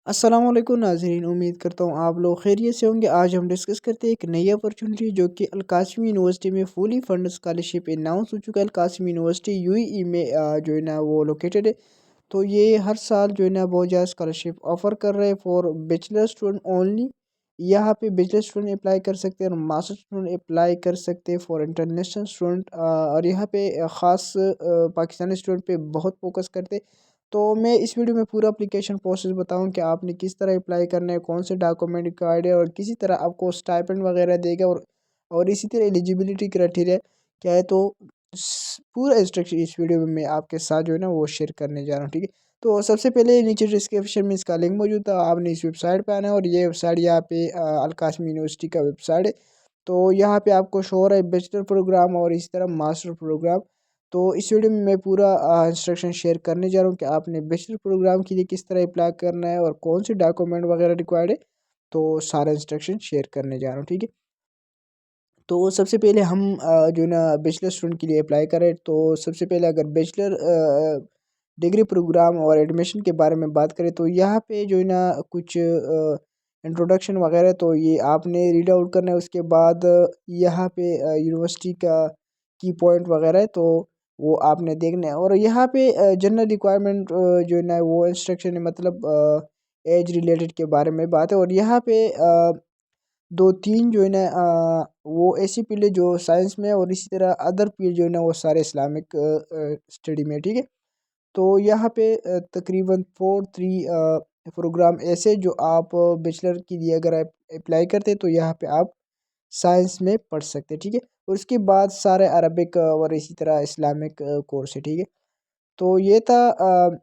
अस्सलाम वालेकुम नाज़रीन, उम्मीद करता हूँ आप लोग खैरियत से होंगे। आज हम डिस्कस करते हैं एक नई अपॉर्चुनिटी जो कि अल-कासिम यूनिवर्सिटी में फुली फंड स्कॉलरशिप अनाउंस हो चुका है। अल-कासिम यूनिवर्सिटी यूएई में जो है ना वो लोकेटेड है। तो ये हर साल जो है ना बहुत ज़्यादा स्कॉलरशिप ऑफ़र कर रहे हैं फॉर बैचलर स्टूडेंट ओनली। यहाँ पे बैचलर स्टूडेंट अप्लाई कर सकते हैं और मास्टर स्टूडेंट अप्लाई कर सकते हैं फॉर इंटरनेशनल स्टूडेंट। और यहाँ पे ख़ास पाकिस्तानी स्टूडेंट पे बहुत फोकस करते हैं। तो मैं इस वीडियो में पूरा एप्लीकेशन प्रोसेस बताऊं कि आपने किस तरह अप्लाई करना है, कौन से डॉक्यूमेंट रिक्वायर्ड है और किसी तरह आपको स्टाइपेंड वगैरह देगा। और इसी तरह एलिजिबिलिटी क्राइटेरिया क्या है। तो पूरा इंस्ट्रक्शन इस वीडियो में मैं आपके साथ जो है ना वो शेयर करने जा रहा हूँ, ठीक है। तो सबसे पहले नीचे डिस्क्रिप्शन में इसका लिंक मौजूद था, आपने इस वेबसाइट पे आना है और ये वेबसाइट यहाँ पे अल-कासिम यूनिवर्सिटी का वेबसाइट है। तो यहाँ पे आपको शो हो रहा है बैचलर प्रोग्राम और इसी तरह मास्टर प्रोग्राम। तो इस वीडियो में मैं पूरा इंस्ट्रक्शन शेयर करने जा रहा हूँ कि आपने बैचलर प्रोग्राम के लिए किस तरह अप्लाई करना है और कौन से डॉक्यूमेंट वगैरह रिक्वायर्ड है। तो सारा इंस्ट्रक्शन शेयर करने जा रहा हूँ, ठीक है। तो सबसे पहले हम जो है ना बैचलर स्टूडेंट के लिए अप्लाई करें तो सबसे पहले अगर बैचलर डिग्री प्रोग्राम और एडमिशन के बारे में बात करें तो यहाँ पे जो है ना कुछ इंट्रोडक्शन वगैरह तो ये आपने रीड आउट करना है। उसके बाद यहाँ पे यूनिवर्सिटी का की पॉइंट वगैरह है तो वो आपने देखना है। और यहाँ पे जनरल रिक्वायरमेंट जो है ना वो इंस्ट्रक्शन है, मतलब एज रिलेटेड के बारे में बात है। और यहाँ पे दो तीन जो है ना वो ऐसी फील्ड है जो साइंस में है और इसी तरह अदर फील्ड जो है ना वो सारे इस्लामिक स्टडी में, ठीक है। तो यहाँ पे तकरीबन 4-3 प्रोग्राम ऐसे जो आप बैचलर के लिए अगर आप अप्लाई करते हैं तो यहाँ पे आप साइंस में पढ़ सकते हैं, ठीक है। और उसके बाद सारे अरबिक और इसी तरह इस्लामिक कोर्स है, ठीक है। तो ये था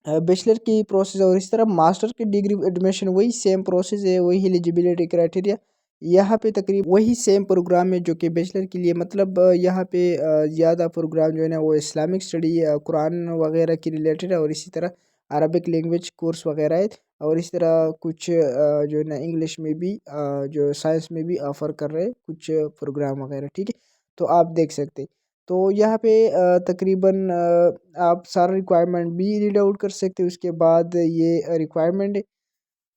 बैचलर की प्रोसेस। और इस तरह मास्टर की डिग्री एडमिशन वही सेम प्रोसेस है, वही एलिजिबिलिटी क्राइटेरिया यहाँ पे तकरीब वही सेम प्रोग्राम है जो कि बैचलर के लिए, मतलब यहाँ पे ज़्यादा प्रोग्राम जो है ना वो इस्लामिक स्टडी कुरान वगैरह की रिलेटेड है और इसी तरह अरबिक लैंग्वेज कोर्स वगैरह है। और इस तरह कुछ जो है ना इंग्लिश में भी जो साइंस में भी ऑफ़र कर रहे हैं कुछ प्रोग्राम वगैरह, ठीक है। तो आप देख सकते हैं। तो यहाँ पे तकरीबन आप सारा रिक्वायरमेंट भी रीड आउट कर सकते हैं। उसके बाद ये रिक्वायरमेंट है।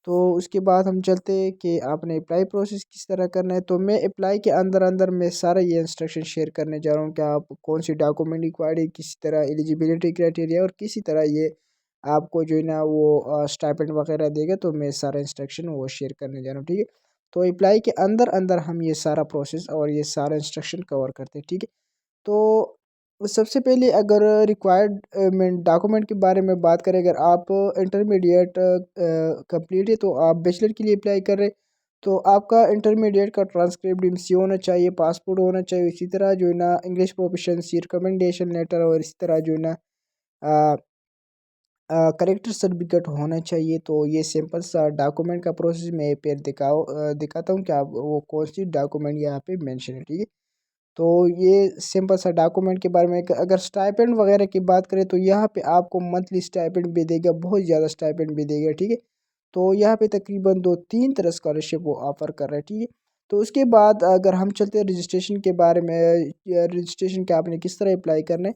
तो उसके बाद हम चलते हैं कि आपने अप्लाई प्रोसेस किस तरह करना है। तो मैं अप्लाई के अंदर अंदर मैं सारा ये इंस्ट्रक्शन शेयर करने जा रहा हूँ कि आप कौन सी डॉक्यूमेंट रिक्वायर्ड है, किसी तरह एलिजिबिलिटी क्राइटेरिया और किसी तरह ये आपको जो है ना वो स्टाइपेंड वगैरह देगा। तो मैं सारा इंस्ट्रक्शन वो शेयर करने जा रहा हूँ, ठीक है। तो अप्लाई के अंदर अंदर हम ये सारा प्रोसेस और ये सारा इंस्ट्रक्शन कवर करते हैं, ठीक है। तो सबसे पहले अगर रिक्वायर्डमेंट डॉक्यूमेंट के बारे में बात करें, अगर आप इंटरमीडिएट कंप्लीट है तो आप बैचलर के लिए अप्लाई कर रहे हैं तो आपका इंटरमीडिएट का ट्रांसक्रिप्ट एमसी होना चाहिए, पासपोर्ट होना चाहिए, इसी तरह जो है ना इंग्लिश प्रोफिशिएंसी रिकमेंडेशन लेटर और इसी तरह जो है ना करेक्टर सर्टिफिकेट होना चाहिए। तो ये सिंपल सा डॉक्यूमेंट का प्रोसेस मैं पेड़ दिखाता हूँ कि आप वो कौन सी डॉक्यूमेंट यहाँ पे मेंशन है, ठीक है। तो ये सिंपल सा डॉक्यूमेंट के बारे में अगर स्टाइपेंड वगैरह की बात करें तो यहाँ पे आपको मंथली स्टाइपेंड भी देगा, बहुत ज़्यादा स्टाइपेंड भी देगा, ठीक है। तो यहाँ पे तकरीबन 2-3 तरह स्कॉलरशिप वो ऑफ़र कर रहा है, ठीक है। तो उसके बाद अगर हम चलते हैं रजिस्ट्रेशन के बारे में, रजिस्ट्रेशन के आपने किस तरह अप्लाई करना है।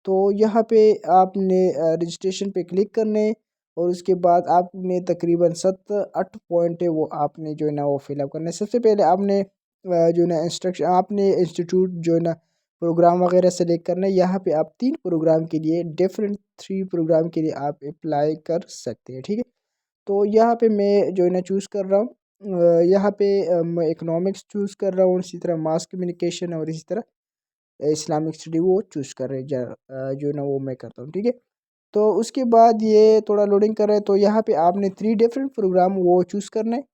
तो यहाँ पे आपने रजिस्ट्रेशन पे क्लिक करने और उसके बाद आपने तकरीबन 7-8 पॉइंट है वो आपने जो है ना वो फिलअप करना है। सबसे पहले आपने जो है ना इंस्ट्रक्शन आपने इंस्टीट्यूट जो है ना प्रोग्राम वगैरह सेलेक्ट करना है। यहाँ पे आप 3 प्रोग्राम के लिए डिफरेंट 3 प्रोग्राम के लिए आप अप्लाई कर सकते हैं, ठीक है। तो यहाँ पे मैं जो है ना चूज़ कर रहा हूँ यहाँ पे मैं इकोनॉमिक्स चूज़ कर रहा हूँ, इसी तरह मास कम्युनिकेशन और इसी तरह इस्लामिक स्टडी वो चूज़ कर रहे हैं जो है ना वो मैं करता हूँ, ठीक है। तो उसके बाद ये थोड़ा लोडिंग कर रहा है तो यहाँ पे आपने 3 डिफरेंट प्रोग्राम वो चूज़ करना है।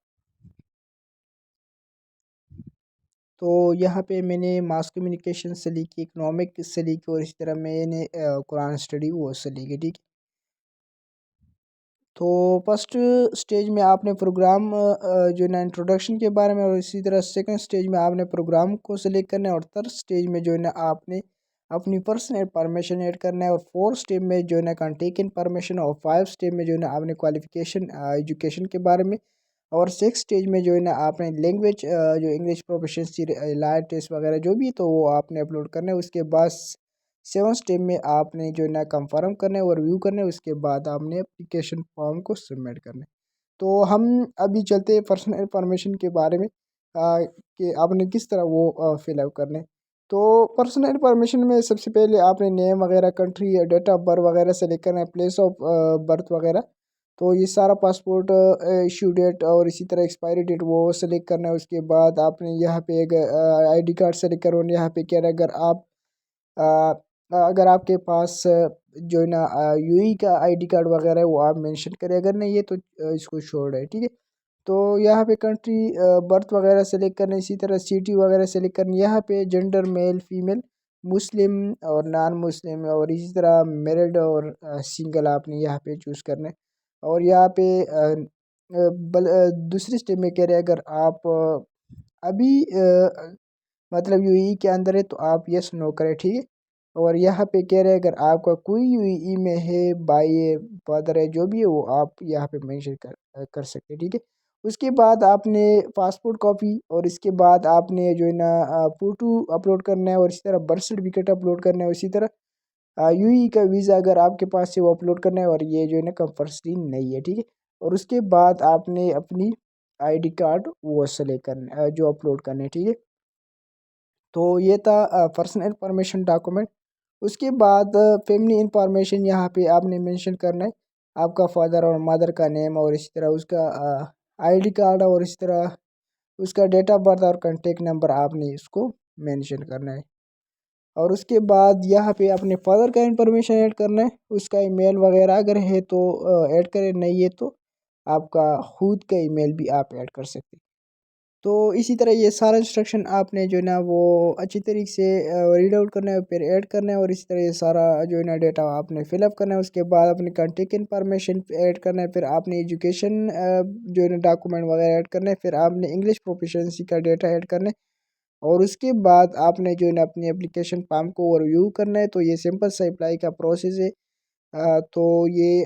तो यहाँ पे मैंने मास कम्युनिकेशन से ली की, इकोनॉमिक से ली की और इसी तरह मैंने कुरान स्टडी वो से ली की, ठीक है। तो फर्स्ट स्टेज में आपने प्रोग्राम जो है ना इंट्रोडक्शन के बारे में और इसी तरह सेकंड स्टेज में आपने प्रोग्राम को सिलेक्ट करना है और थर्ड स्टेज में जो है ना आपने अपनी पर्सनल परमिशन ऐड करना है और फोर्थ स्टेप में जो है ना कंटेक इन परमिशन और फाइव स्टेप में जो है ना आपने क्वालिफिकेशन एजुकेशन के बारे में और सिक्स स्टेज में जो है ना आपने लैंग्वेज जो इंग्लिश प्रोफिशिएंसी लाइट टेस्ट वगैरह जो भी तो वो आपने अपलोड करना है। उसके बाद 7 स्टेप में आपने जो है ना कंफर्म करना है और व्यू करना है, उसके बाद आपने एप्लीकेशन फॉर्म को सबमिट करना है। तो हम अभी चलते हैं पर्सनल इन्फॉर्मेशन के बारे में कि आपने किस तरह वो फिलअप करने। तो पर्सनल इन्फॉर्मेशन में सबसे पहले आपने नेम वगैरह, कंट्री, डेट ऑफ बर्थ वगैरह सेलेक्ट करना है, प्लेस ऑफ बर्थ वगैरह। तो ये सारा पासपोर्ट इशू डेट और इसी तरह एक्सपायरी डेट वो सेलेक्ट करना है। उसके बाद आपने यहाँ पे एक आईडी कार्ड सेलेक्ट करो। यहाँ पे क्या है, अगर आपके पास जो है ना यूई का आईडी कार्ड वगैरह है वो आप मेंशन करें, अगर नहीं है तो इसको छोड़ है, ठीक है। तो यहाँ पे कंट्री बर्थ वगैरह सेलेक्ट करना, इसी तरह सिटी वगैरह सेलेक्ट करनी। यहाँ पे जेंडर मेल फीमेल, मुस्लिम और नॉन मुस्लिम, और इसी तरह मैरिड और सिंगल आपने यहाँ पे चूज़ करना है। और यहाँ पे दूसरी स्टेप में कह रहे हैं, अगर आप अभी मतलब यूएई के अंदर है तो आप यस नो करें, ठीक है। और यहाँ पे कह रहे हैं, अगर आपका कोई यूएई में है, भाई है, फादर है, जो भी है वो आप यहाँ पे मेंशन कर सकते हैं, ठीक है। उसके बाद आपने पासपोर्ट कॉपी और इसके बाद आपने जो है ना फ़ोटो अपलोड करना है और इसी तरह बर्थ सर्टिफिकेट अपलोड करना है। इसी तरह यूएई का वीज़ा अगर आपके पास है वो अपलोड करना है, और ये जो है ना कंपल्सरी नहीं है, ठीक है। और उसके बाद आपने अपनी आईडी कार्ड वो सेलेक्ट करना है, जो अपलोड करना है, ठीक है। तो ये था पर्सनल इंफॉर्मेशन डॉक्यूमेंट। उसके बाद फैमिली इंफॉर्मेशन यहाँ पे आपने मेंशन करना है, आपका फादर और मदर का नेम और इसी तरह उसका आईडी कार्ड और इसी तरह उसका डेट ऑफ बर्थ और कांटेक्ट नंबर आपने इसको मेंशन करना है। और उसके बाद यहाँ पे अपने फादर का इंफॉर्मेशन ऐड करना है, उसका ईमेल वगैरह अगर है तो ऐड करें, नहीं है तो आपका खुद का ईमेल भी आप ऐड कर सकते हैं। तो इसी तरह ये सारा इंस्ट्रक्शन आपने जो है ना वो अच्छी तरीके से रीड आउट करना है, फिर ऐड करना है, और इसी तरह ये सारा जो है ना डेटा आपने फिलअप करना है। उसके बाद अपनी कॉन्टेक्ट इन्फॉर्मेशन ऐड करना है, फिर आपने एजुकेशन जो है ना डॉक्यूमेंट वगैरह ऐड करना है, फिर आपने इंग्लिश प्रोफिशिएंसी का डेटा ऐड करना है। और उसके बाद आपने जो है ना अपनी एप्लीकेशन फॉर्म को रिव्यू करना है। तो ये सिंपल सा अप्लाई का प्रोसेस है। तो ये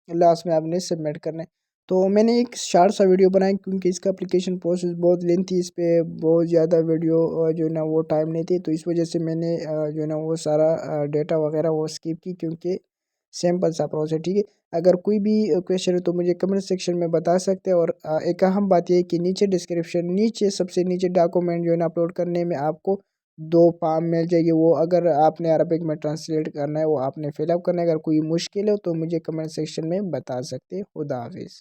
लास्ट में आपने सबमिट करना है। तो मैंने एक शॉर्ट सा वीडियो बनाया क्योंकि इसका एप्लीकेशन प्रोसेस बहुत लेंथी, इस पे बहुत ज़्यादा वीडियो जो है ना वो टाइम नहीं थी, तो इस वजह से मैंने जो है ना वो सारा डेटा वगैरह वो स्किप की, क्योंकि सिंपल सा प्रोसेस, ठीक है। अगर कोई भी क्वेश्चन है तो मुझे कमेंट सेक्शन में बता सकते हैं। और एक अहम बात यह है कि नीचे डिस्क्रिप्शन, नीचे सबसे नीचे डॉक्यूमेंट जो है ना अपलोड करने में आपको 2 फॉर्म मिल जाएगी। वो अगर आपने अरबिक में ट्रांसलेट करना है वो आपने फिलअप करना है। अगर कोई मुश्किल हो तो मुझे कमेंट सेक्शन में बता सकते हैं। खुदा हाफिज़।